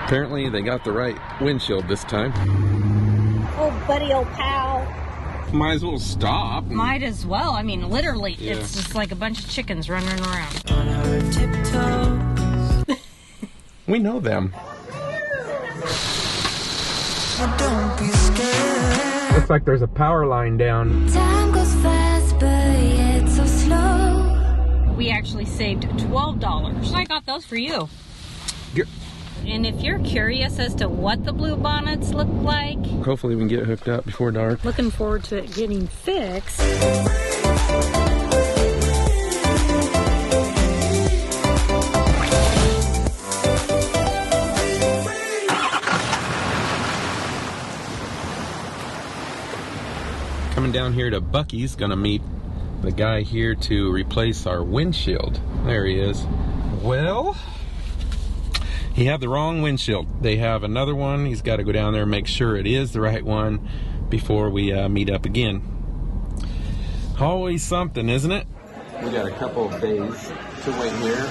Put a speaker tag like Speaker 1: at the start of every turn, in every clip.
Speaker 1: Apparently they got the right windshield this time.
Speaker 2: Oh, buddy, old pal.
Speaker 1: Might as well stop.
Speaker 2: Might as well. I mean, literally, It's just like a bunch of chickens running around.
Speaker 3: On her tiptoes.
Speaker 1: We know them.
Speaker 3: Oh, don't be scared.
Speaker 1: Looks like there's a power line down.
Speaker 3: Time goes fast, but yet so slow.
Speaker 2: We actually saved $12. I got those for you. And if you're curious as to what the blue bonnets look like,
Speaker 1: Hopefully we can get hooked up before dark.
Speaker 2: looking forward to it getting fixed.
Speaker 1: Coming down here to Buc-ee's, gonna meet the guy here to replace our windshield. There he is. Well, he had the wrong windshield. They have another one. He's got to go down there and make sure it is the right one before we meet up again. Always something, isn't it? We got a couple of days to wait here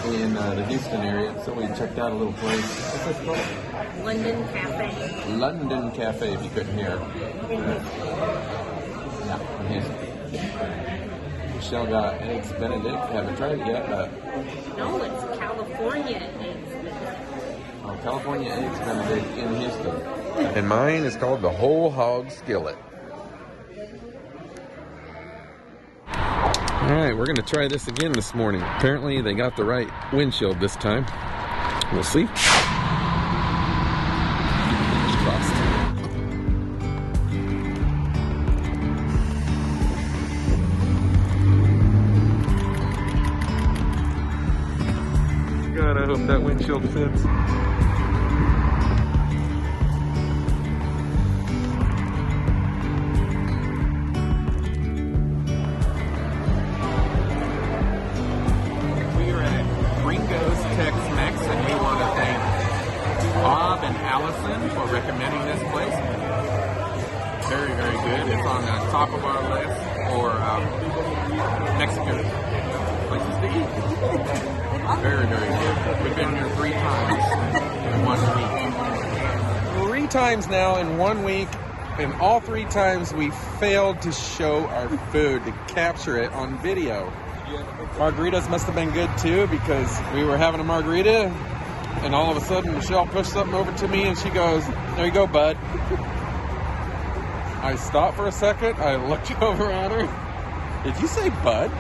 Speaker 1: in the Houston area, so we checked out a little place. What's this called?
Speaker 2: London Cafe.
Speaker 1: London Cafe, if you couldn't hear. Yeah, in Houston. Michelle got eggs Benedict. Haven't tried it yet, but
Speaker 2: No, it's California eggs.
Speaker 1: California eggs Benedict in Houston. And mine is called the Whole Hog Skillet. Alright, we're going to try this again this morning. Apparently they got the right windshield this time. We'll see. Crossed. God, I hope that windshield fits. Tex-Mex, and we want to thank Bob and Allison for recommending this place. Very, very good. It's on the top of our list for Mexican places to eat. Very, very good. We've been here 3 times in 1 week. 3 times now in 1 week, and all 3 times we failed to show our food, to capture it on video. Margaritas must have been good too, because we were having a margarita and all of a sudden Michelle pushed something over to me and she goes, "There you go, bud." I stopped for a second, I looked over at her. "Did you say bud?"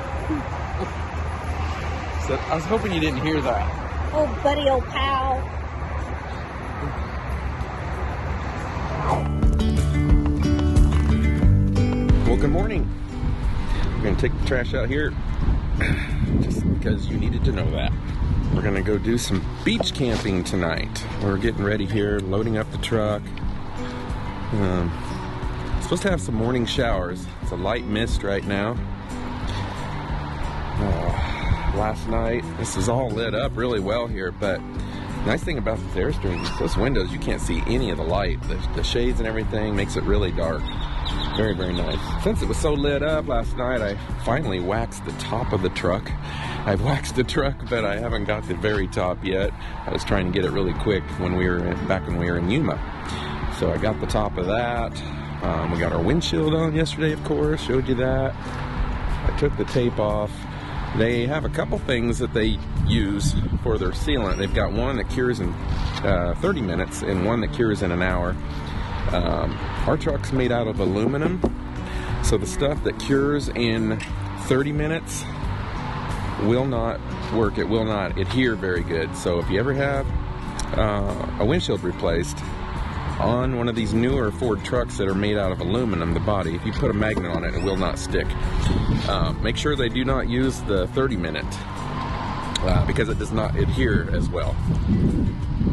Speaker 1: So I was hoping you didn't hear that.
Speaker 2: Oh, buddy, old pal.
Speaker 1: Well, good morning. We're going to take the trash out here just because you needed to know that. We're going to go do some beach camping tonight. We're getting ready here, loading up the truck. Supposed to have some morning showers. It's a light mist right now. Last night, this is all lit up really well here, but nice thing about this Airstream is those windows, you can't see any of the light. The shades and everything makes it really dark. Very, very nice. Since it was so lit up last night, I finally waxed the top of the truck. I've waxed the truck, but I haven't got the very top yet. I was trying to get it really quick when we were back when we were in Yuma. So I got the top of that. We got our windshield on yesterday, of course. Showed you that. I took the tape off. They have a couple things that they use for their sealant. They've got one that cures in 30 minutes and one that cures in an hour. Our truck's made out of aluminum, so the stuff that cures in 30 minutes will not work. It will not adhere very good. So if you ever have a windshield replaced on one of these newer Ford trucks that are made out of aluminum, the body, if you put a magnet on it, it will not stick. Make sure they do not use the 30-minute because it does not adhere as well.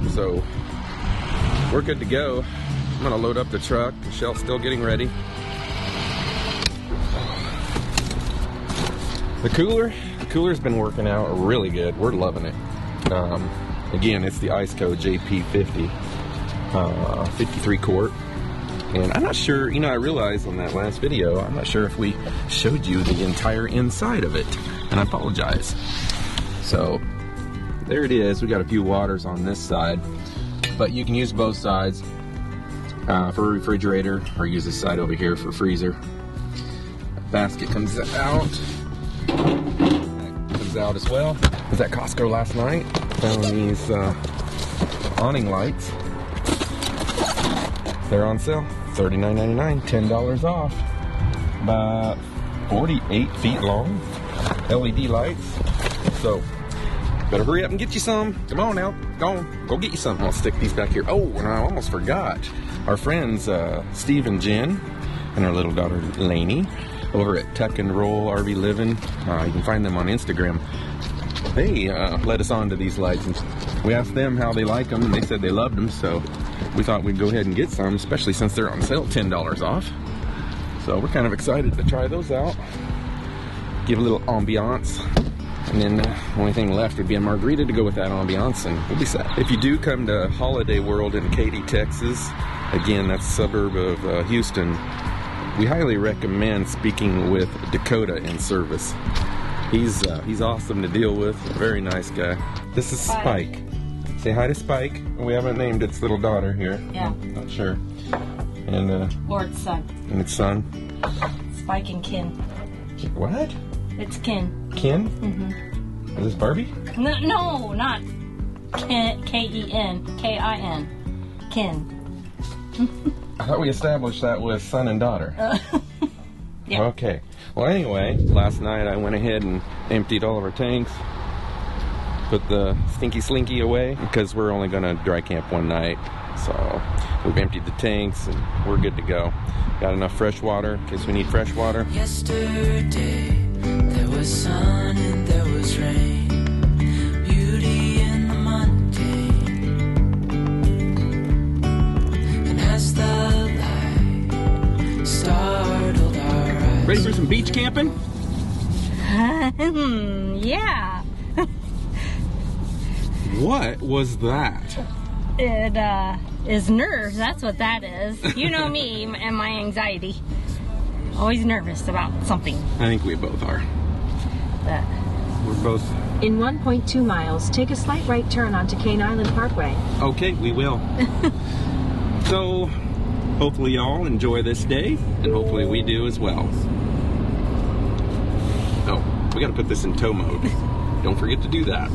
Speaker 1: So we're good to go. I'm gonna load up the truck. Michelle's still getting ready. The cooler's been working out really good. We're loving it. Again, it's the Iceco JP50, 53 quart. And I'm not sure, you know, I realized on that last video, I'm not sure if we showed you the entire inside of it, and I apologize. So there it is. We got a few waters on this side. But you can use both sides for a refrigerator, or use this side over here for freezer. Basket comes out. That comes out as well. I was at Costco last night. Found these awning lights. They're on sale. $39.99, $10 off. About 48 feet long. LED lights. So better hurry up and get you some. Come on now. Go get you some. I'll stick these back here. Oh, and I almost forgot. Our friends Steve and Jen and our little daughter Lainey over at Tuck and Roll RV Livin. You can find them on Instagram. They led us on to these lights, and we asked them how they like them, and they said they loved them, so we thought we'd go ahead and get some, especially since they're on sale, $10 off. So we're kind of excited to try those out, give a little ambiance, and then the only thing left would be a margarita to go with that ambiance, and we'll be set. If you do come to Holiday World in Katy, Texas, again, that's a suburb of Houston, we highly recommend speaking with Dakota in service. He's awesome to deal with, a very nice guy. This is Spike. Say hi to Spike. We haven't named its little daughter here.
Speaker 2: Yeah.
Speaker 1: Not sure. And
Speaker 2: Or its son.
Speaker 1: And its son.
Speaker 2: Spike and Kin.
Speaker 1: What?
Speaker 2: It's Kin.
Speaker 1: Kin?
Speaker 2: Mm-hmm.
Speaker 1: Is this Barbie?
Speaker 2: No, not Ken. K-E-N. K-I-N. Kin.
Speaker 1: I thought we established that was son and daughter.
Speaker 2: Yeah.
Speaker 1: Okay. Well, anyway, last night I went ahead and emptied all of our tanks. Put the stinky slinky away because we're only going to dry camp one night. So we've emptied the tanks and we're good to go. Got enough fresh water in case we need fresh water.
Speaker 4: Yesterday there was sun and there was rain, beauty in the mundane, and as the light startled our eyes.
Speaker 1: Ready for some beach camping?
Speaker 2: Yeah.
Speaker 1: What was that?
Speaker 2: It is nerves. That's what that is. You know me and my anxiety. Always nervous about something.
Speaker 1: I think we both are.
Speaker 2: But
Speaker 1: We're both.
Speaker 5: In 1.2 miles, take a slight right turn onto Cane Island Parkway.
Speaker 1: Okay, we will. So, hopefully y'all enjoy this day, and hopefully we do as well. Oh, we gotta put this in tow mode. Don't forget to do that.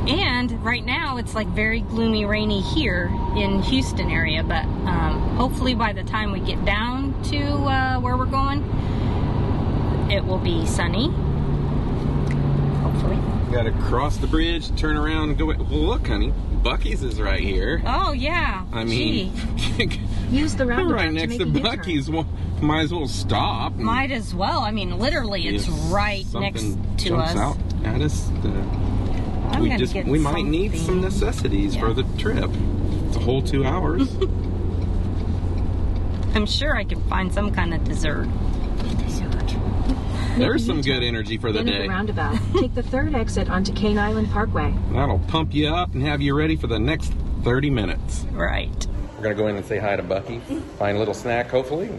Speaker 2: And right now it's like very gloomy, rainy here in Houston area, but hopefully by the time we get down to where we're going, it will be sunny. Hopefully.
Speaker 1: We gotta cross the bridge, turn around, and go. Well, look, honey, Buc-ee's is right here.
Speaker 2: Oh yeah.
Speaker 1: I mean,
Speaker 5: Use the
Speaker 1: we're
Speaker 5: roundabout
Speaker 1: right next to
Speaker 5: to make a U-turn.
Speaker 1: Buc-ee's. Well, might as well stop. and
Speaker 2: Might as well. I mean, literally, it's
Speaker 1: if
Speaker 2: right next
Speaker 1: something
Speaker 2: to
Speaker 1: jumps
Speaker 2: us.
Speaker 1: out at us.
Speaker 2: I'm gonna get
Speaker 1: We might need some
Speaker 2: something.
Speaker 1: necessities for the trip. It's a whole 2 hours.
Speaker 2: I'm sure I can find some kind of dessert.
Speaker 1: There's some good energy for the
Speaker 5: Then at
Speaker 1: day.
Speaker 5: the roundabout, take the third exit onto Cane Island Parkway.
Speaker 1: That'll pump you up and have you ready for the next 30 minutes.
Speaker 2: Right.
Speaker 1: We're gonna go in and say hi to Buc-ee. Find a little snack, hopefully.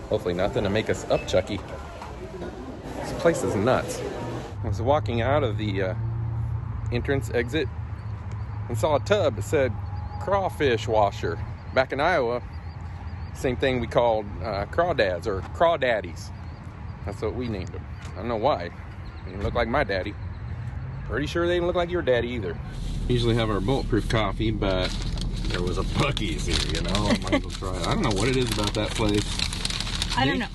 Speaker 1: Hopefully nothing to make us up, Chucky. This place is nuts. I was walking out of the entrance exit and saw a tub that said crawfish washer. Back in Iowa, same thing we called crawdads or crawdaddies. That's what we named them. I don't know why. They didn't look like my daddy. Pretty sure they didn't look like your daddy either. We usually have our bulletproof coffee, but there was a Buc-ee's here, you know. I might as well try it. I don't know what it is about that place.
Speaker 2: I don't know.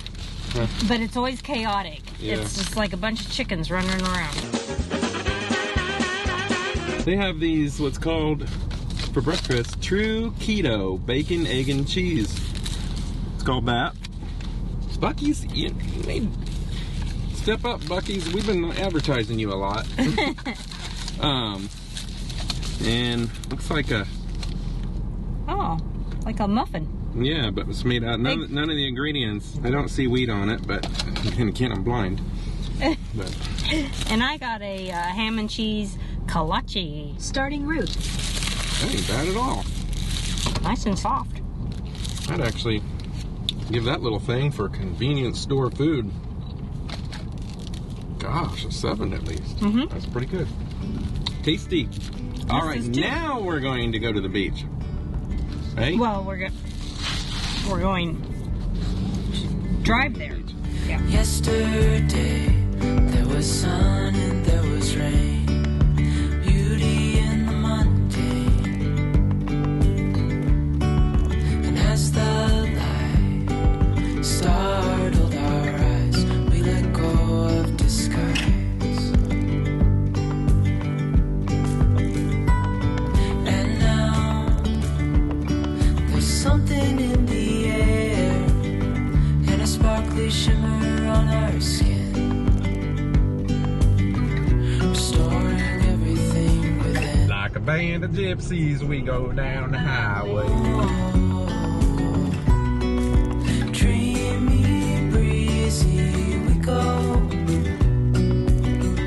Speaker 2: But it's always chaotic.
Speaker 1: Yeah.
Speaker 2: It's just like a bunch of chickens running around.
Speaker 1: They have these, what's called, for breakfast, true keto bacon, egg, and cheese. It's called that. Buc-ee's, you need step up, Buc-ee's. We've been advertising you a lot. And looks like a,
Speaker 2: Oh, like a muffin.
Speaker 1: yeah, but it's made out, none of the ingredients, I don't see wheat on it, but then again, I'm blind. But
Speaker 2: And I got a ham and cheese kolache.
Speaker 5: Starting route.
Speaker 1: that ain't bad at all.
Speaker 2: Nice and soft.
Speaker 1: I'd actually give that little thing for convenience store food. Gosh, a 7 at least.
Speaker 2: Mhm.
Speaker 1: That's pretty good. Tasty. All right,
Speaker 2: is too.
Speaker 1: now we're going to go to the beach. Right?
Speaker 2: Well, we're going to drive there. Yeah.
Speaker 4: Yesterday there was sun and there was rain, beauty in the mundane. And as the light startled our eyes, we let go of disguise. And now there's something in the air and a sparkly shimmer on our skin, restoring everything within.
Speaker 1: Like a band of gypsies, we go down the highway.
Speaker 4: Dreamy, breezy, we go.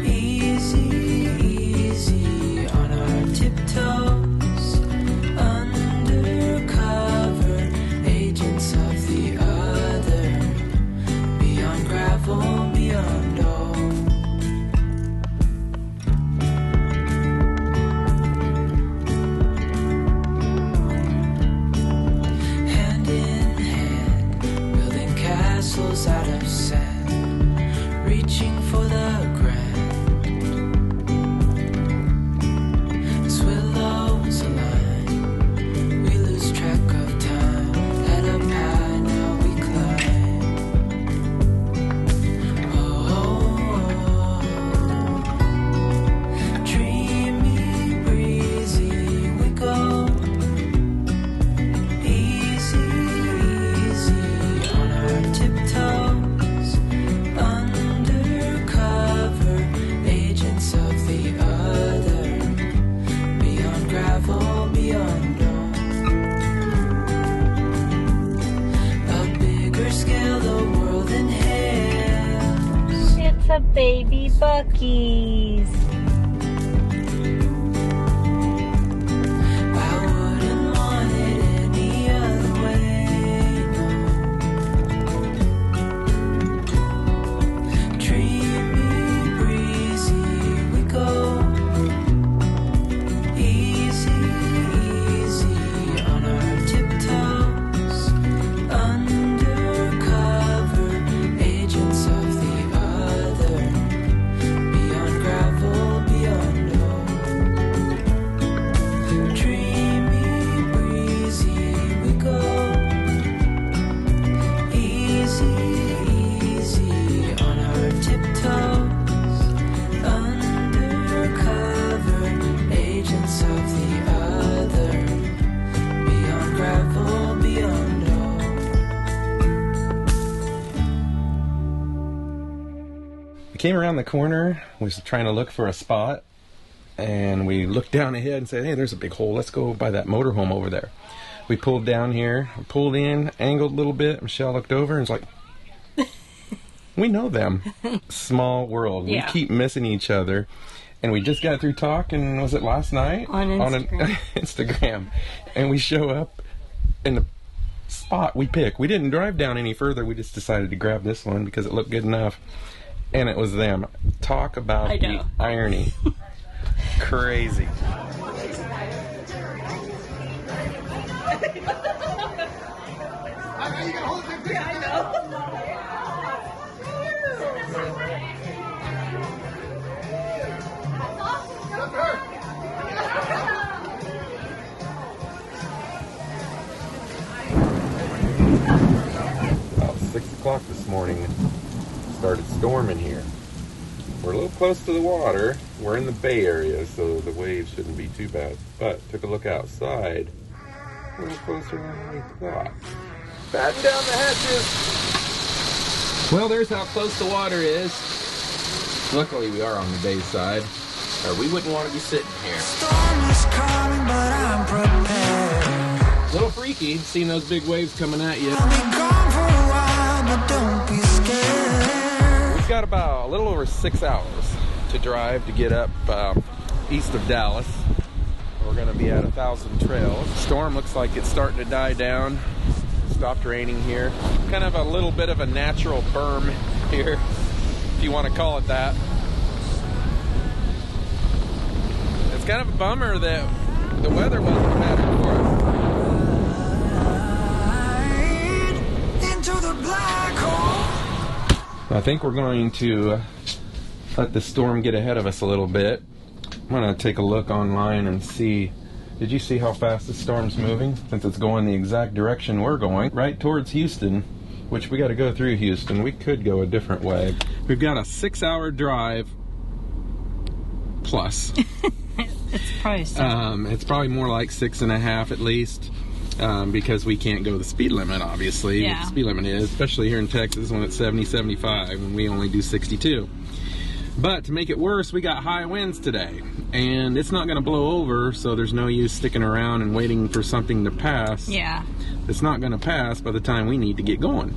Speaker 4: Easy, easy on our tiptoes. Undercover, agents of the other. Beyond gravel, beyond all. Hand in hand, building castles out of sand, reaching for the grand. As willows align, we lose track of time. Head up high, now we climb. Dreamy, breezy, we go. Easy, easy on our tiptoes. Undercover, agents of the other. Beyond gravel, beyond all. A bigger scale, the world inhales.
Speaker 2: It's a baby Buc-ee's.
Speaker 4: I wouldn't want it any other way, no. Dreamy, breezy, we go. Easy, easy on our tiptoes. Undercover, agents of the other. Beyond gravel, beyond all. Dreamy, breezy, we go. Easy, easy on our tiptoes. Undercover, agents of the other. Beyond gravel, beyond all.
Speaker 1: We came around the corner, was trying to look for a spot, and we looked down ahead and said, hey, there's a big hole. Let's go by that motorhome over there. We pulled down here, pulled in, angled a little bit. Michelle looked over and was like, we know them. Small world.
Speaker 2: Yeah.
Speaker 1: We keep missing each other. And we just got through talking, was it last night?
Speaker 2: On Instagram.
Speaker 1: Instagram. And we show up in the spot we pick. We didn't drive down any further. We just decided to grab this one because it looked good enough. And it was them. Talk about
Speaker 2: I
Speaker 1: the
Speaker 2: know.
Speaker 1: irony. Crazy. About 6 o'clock this morning, started storming here. We're a little close to the water. We're in the Bay Area, so the waves shouldn't be too bad. But took a look outside. A little closer than we thought. Batten down the hatches. Well, there's how close the water is. Luckily, we are on the bay side, or we wouldn't want to be sitting here.
Speaker 4: Storm is coming, but I'm prepared.
Speaker 1: A little freaky, seeing those big waves coming at you.
Speaker 4: I'll be gone for a while, but don't be scared.
Speaker 1: We've got about a little over 6 hours to drive to get up east of Dallas. We're going to be at 1,000 Trails. Storm looks like it's starting to die down. Stopped raining here. Kind of a little bit of a natural berm here, if you want to call it that. It's kind of a bummer that the weather wasn't better for us. I think we're going to let the storm get ahead of us a little bit. I'm going to take a look online and see. Did you see how fast the storm's moving? Since it's going the exact direction we're going, right towards Houston, which we got to go through Houston. We could go a different way. We've got a 6-hour drive plus.
Speaker 2: It's probably
Speaker 1: it's probably more like 6.5 at least, because we can't go the speed limit, obviously.
Speaker 2: Yeah.
Speaker 1: What the speed limit is, especially here in Texas when it's 70, 75, and we only do 62. But to make it worse, we got high winds today, and it's not going to blow over, so there's no use sticking around and waiting for something to pass.
Speaker 2: Yeah.
Speaker 1: It's not going to pass by the time we need to get going.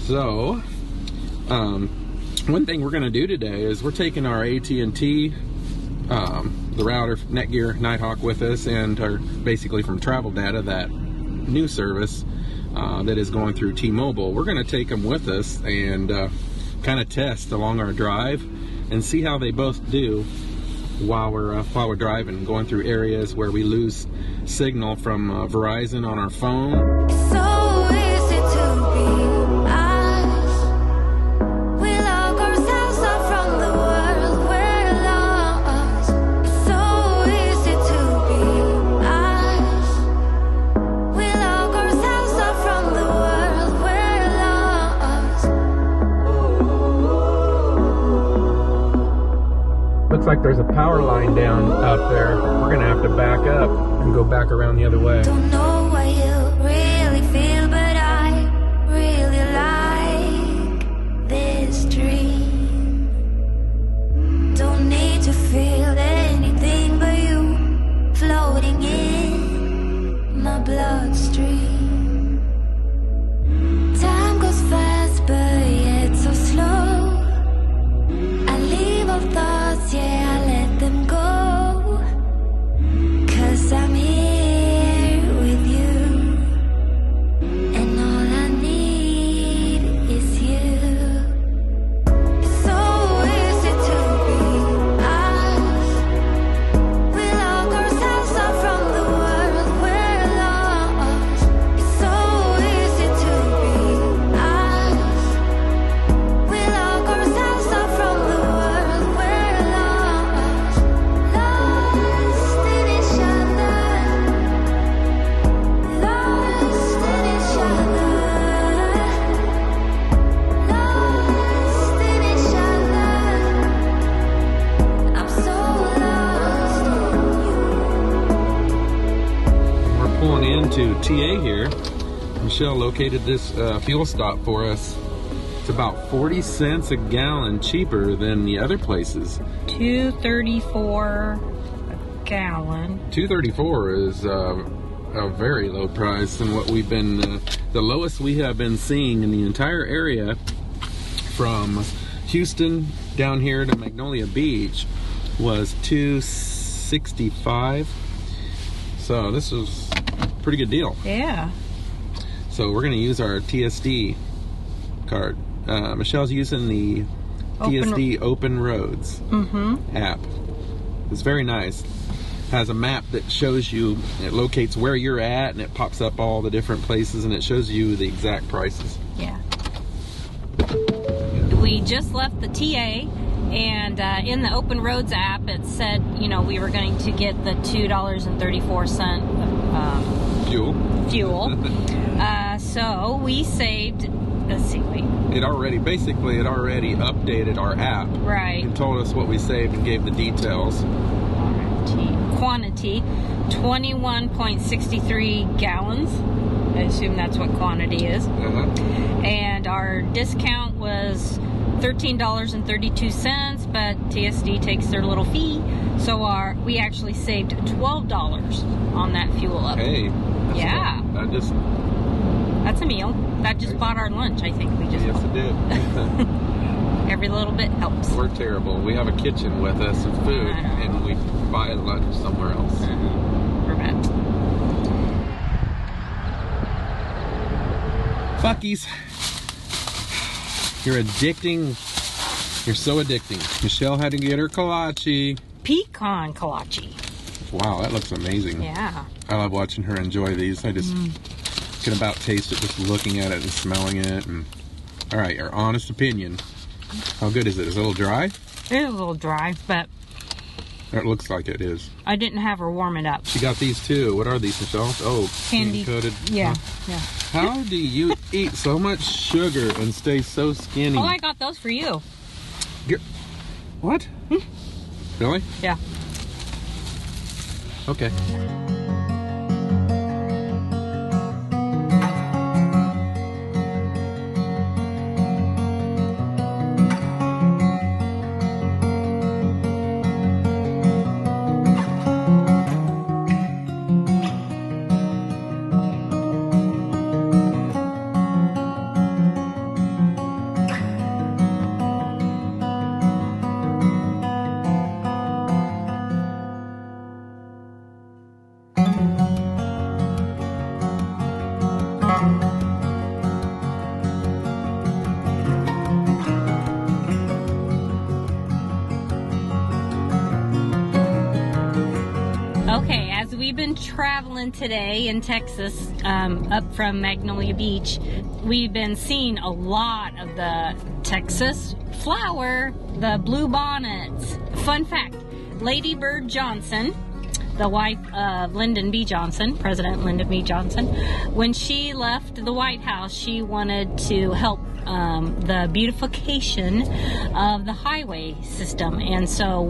Speaker 1: So, one thing we're going to do today is we're taking our AT&T, the router, Netgear, Nighthawk with us, and our, basically from Travel Data, that new service that is going through T-Mobile. We're going to take them with us and kind of test along our drive and see how they both do while we're driving, going through areas where we lose signal from Verizon on our phone.
Speaker 3: So easy to be us. We lock ourselves up from the world we're lost. So easy to be us. We lock ourselves up from the world we're lost.
Speaker 1: Looks like there's a power line down out there. We're gonna have to back up and go back around the other way.
Speaker 3: Don't know what you really feel, but I really like this dream. Don't need to feel anything but you floating in my bloodstream. Time goes fast, but yet so slow. I leave all thoughts, yeah, I let them go. 'Cause I'm here with you, and all I need is you. It's so easy to be us. We lock ourselves up from the world we're lost. It's so easy to be us. We lock ourselves up from the world we're lost. Lost in each other. Lost in each other. Lost in each other. I'm so lost in you.
Speaker 1: We're pulling into TA here. Michelle located this fuel stop for us. It's about 40 cents a gallon cheaper than the other places.
Speaker 2: $2.34 a gallon.
Speaker 1: $2.34 is a very low price than what we've been, the lowest we have been seeing in the entire area from Houston down here to Magnolia Beach was $2.65. So this is a pretty good deal.
Speaker 2: Yeah.
Speaker 1: So we're going to use our TSD card. Michelle's using the TSD Open Roads app. It's very nice. Has a map that shows you, it locates where you're at, and it pops up all the different places, and it shows you the exact prices.
Speaker 2: Yeah. We just left the TA, and in the Open Roads app, it said, you know, we were going to get the $2.34 fuel. So we saved. Let's see. Wait.
Speaker 1: It already updated our app.
Speaker 2: Right.
Speaker 1: And told us what we saved and gave the details.
Speaker 2: Quantity 21.63 gallons. I assume that's what quantity is. And our discount was $13.32, but TSD takes their little fee, so we actually saved $12 on that fuel up.
Speaker 1: Hey.
Speaker 2: Yeah. That's a meal. That just bought our lunch, I think.
Speaker 1: Yes, it did.
Speaker 2: Every little bit helps.
Speaker 1: We're terrible. We have a kitchen with us and food, and we buy lunch somewhere else.
Speaker 2: We're bad.
Speaker 1: Buc-ee's. You're addicting. You're so addicting. Michelle had to get her kolache.
Speaker 2: Pecan kolache.
Speaker 1: Wow, that looks amazing.
Speaker 2: Yeah.
Speaker 1: I love watching her enjoy these. I just can about taste it just looking at it and smelling it. And All right, your honest opinion. How good is it? Is it a little dry?
Speaker 2: It is a little dry, but
Speaker 1: It looks like it is.
Speaker 2: I didn't have her warm it up.
Speaker 1: She got these too. What are these, Michelle? Oh,
Speaker 2: Candy
Speaker 1: coated.
Speaker 2: Yeah,
Speaker 1: Huh?
Speaker 2: yeah.
Speaker 1: How do you eat so much sugar and stay so skinny?
Speaker 2: Oh, I got those for you.
Speaker 1: What? Really?
Speaker 2: Yeah.
Speaker 1: Okay.
Speaker 2: Okay, as we've been traveling today in Texas, up from Magnolia Beach, we've been seeing a lot of the Texas flower, the bluebonnets. Fun fact, Lady Bird Johnson, the wife of Lyndon B. Johnson, President Lyndon B. Johnson, when she left the White House, she wanted to help the beautification of the highway system, and so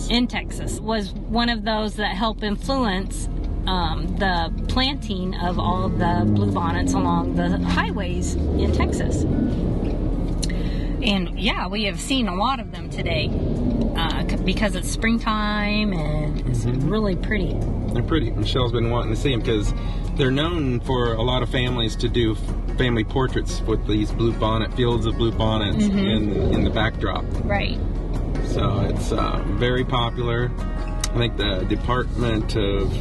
Speaker 2: in Texas was one of those that helped influence the planting of all the bluebonnets along the highways in Texas. And yeah, we have seen a lot of them today because it's springtime and it's really pretty.
Speaker 1: They're pretty. Michelle's been wanting to see them because they're known for a lot of families to do family portraits with these bluebonnet, fields of bluebonnets in the backdrop.
Speaker 2: Right.
Speaker 1: So it's very popular. I think the Department of,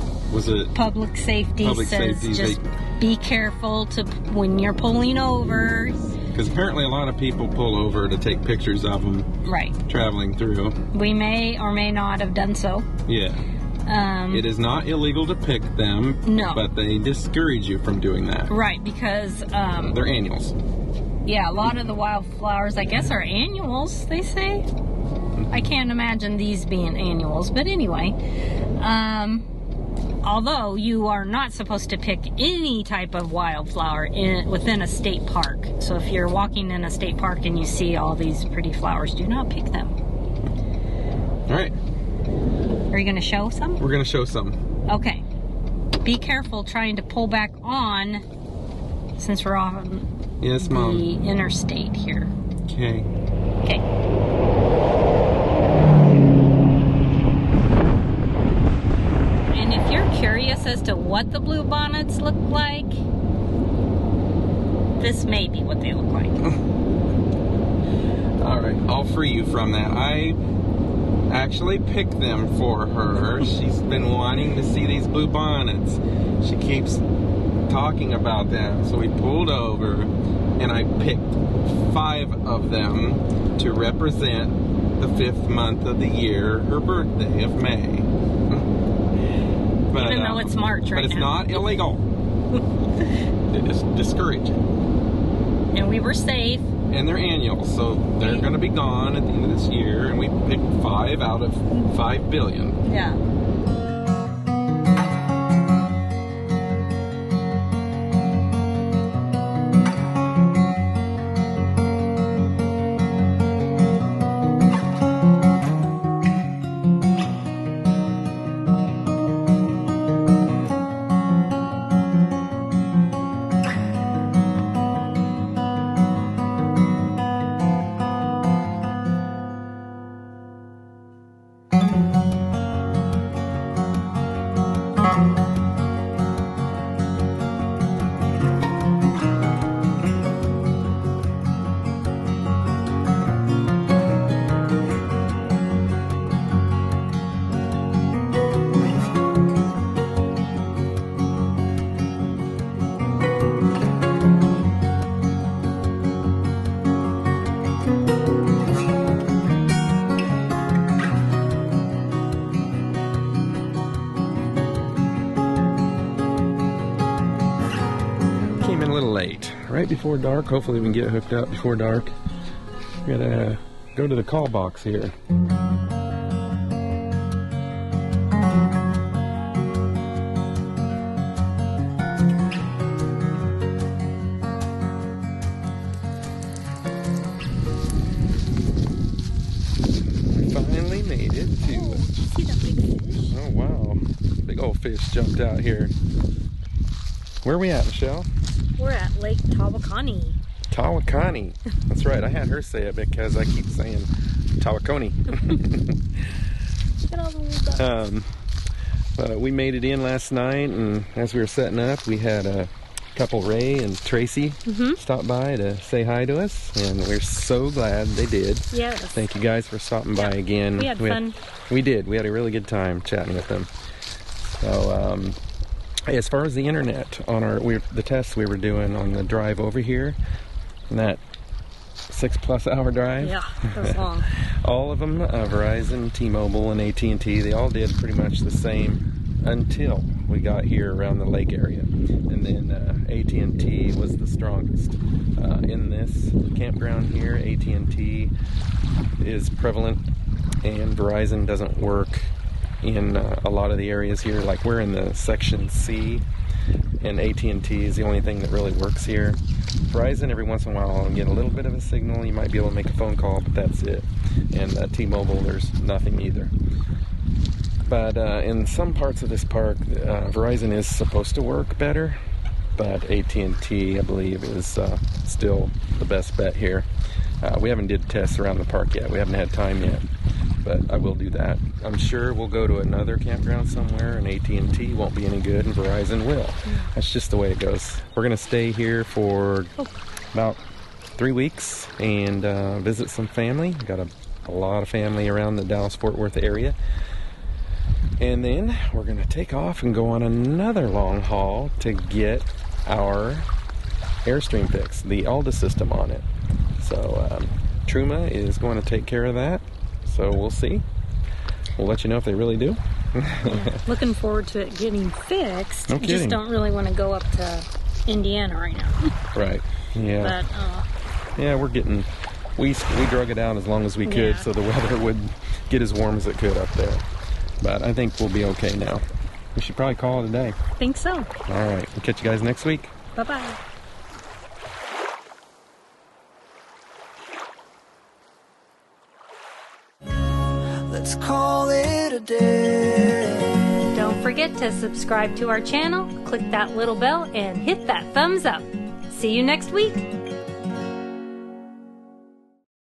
Speaker 2: Public Safety says just be careful when you're pulling over.
Speaker 1: Because apparently a lot of people pull over to take pictures of them.
Speaker 2: Right.
Speaker 1: Traveling through.
Speaker 2: We may or may not have done so.
Speaker 1: Yeah. It is not illegal to pick them.
Speaker 2: No.
Speaker 1: But they discourage you from doing that.
Speaker 2: Right, because
Speaker 1: they're annuals.
Speaker 2: Yeah, a lot of the wildflowers, I guess, are annuals, they say. I can't imagine these being annuals, but anyway. Although you are not supposed to pick any type of wildflower within a state park. So if you're walking in a state park and you see all these pretty flowers, do not pick them.
Speaker 1: All right.
Speaker 2: Are you going to show some?
Speaker 1: We're going to show some.
Speaker 2: Okay. Be careful trying to pull back on since we're on
Speaker 1: Yes, Mom.
Speaker 2: the interstate here.
Speaker 1: Okay.
Speaker 2: Okay. And if you're curious as to what the bluebonnets look like, this may be what they look like.
Speaker 1: All right, I'll free you from that. I actually picked them for her. She's been wanting to see these bluebonnets. She keeps talking about them. So we pulled over and I picked 5 of them to represent the 5th month of the year, her birthday of May. But,
Speaker 2: Even though it's March right now.
Speaker 1: But it's not illegal. It is discouraging.
Speaker 2: And we were safe.
Speaker 1: And they're annual, so they're going to be gone at the end of this year. And we picked 5 out of 5 billion.
Speaker 2: Yeah.
Speaker 1: came in a little late, right before dark. Hopefully we can get hooked up before dark. We gotta go to the call box here. Finally made it to.
Speaker 2: Did you see that big fish?
Speaker 1: Oh wow, big old fish jumped out here. Where are we at, Michelle?
Speaker 2: We're at Lake Tawakoni.
Speaker 1: Tawakoni. That's right. I had her say it because I keep saying Tawakoni.
Speaker 2: Look at all the little ducks.
Speaker 1: We made it in last night, and as we were setting up, we had a couple, Ray and Tracy, stop by to say hi to us, and we're so glad they did.
Speaker 2: Yes.
Speaker 1: Thank you guys for stopping by again.
Speaker 2: We had fun.
Speaker 1: We did. We had a really good time chatting with them. So, as far as the internet on the tests we were doing on the drive over here, and that 6+ hour drive.
Speaker 2: Yeah, that was long.
Speaker 1: All of them, Verizon, T-Mobile, and AT&T, they all did pretty much the same until we got here around the lake area. And then AT&T was the strongest. In this campground here, AT&T is prevalent, and Verizon doesn't work in a lot of the areas here. Like we're in the section C, and AT&T is the only thing that really works here. Verizon, every once in a while, I'll get a little bit of a signal. You might be able to make a phone call, but that's it. And T-Mobile, there's nothing either. But in some parts of this park, Verizon is supposed to work better, but AT&T, I believe, is still the best bet here. We haven't did tests around the park yet. We haven't had time yet, but I will do that. I'm sure we'll go to another campground somewhere, and AT&T won't be any good, and Verizon will. That's just the way it goes. We're going to stay here for about 3 weeks and visit some family. We've got a lot of family around the Dallas-Fort Worth area. And then we're going to take off and go on another long haul to get our Airstream fixed, the ALDA system on it. So Truma is going to take care of that. So we'll see. We'll let you know if they really do.
Speaker 2: Yeah, looking forward to it getting fixed.
Speaker 1: No
Speaker 2: I
Speaker 1: kidding.
Speaker 2: just don't really want to go up to Indiana right now.
Speaker 1: Right. Yeah.
Speaker 2: But
Speaker 1: Yeah, we're getting. We drug it out as long as we could,
Speaker 2: Yeah.
Speaker 1: so the weather would get as warm as it could up there. But I think we'll be okay now. We should probably call it a day.
Speaker 2: I think so.
Speaker 1: All right. We'll catch you guys next week.
Speaker 2: Bye-bye.
Speaker 4: Let's call it a day.
Speaker 2: Don't forget to subscribe to our channel, click that little bell, and hit that thumbs up. See you next week.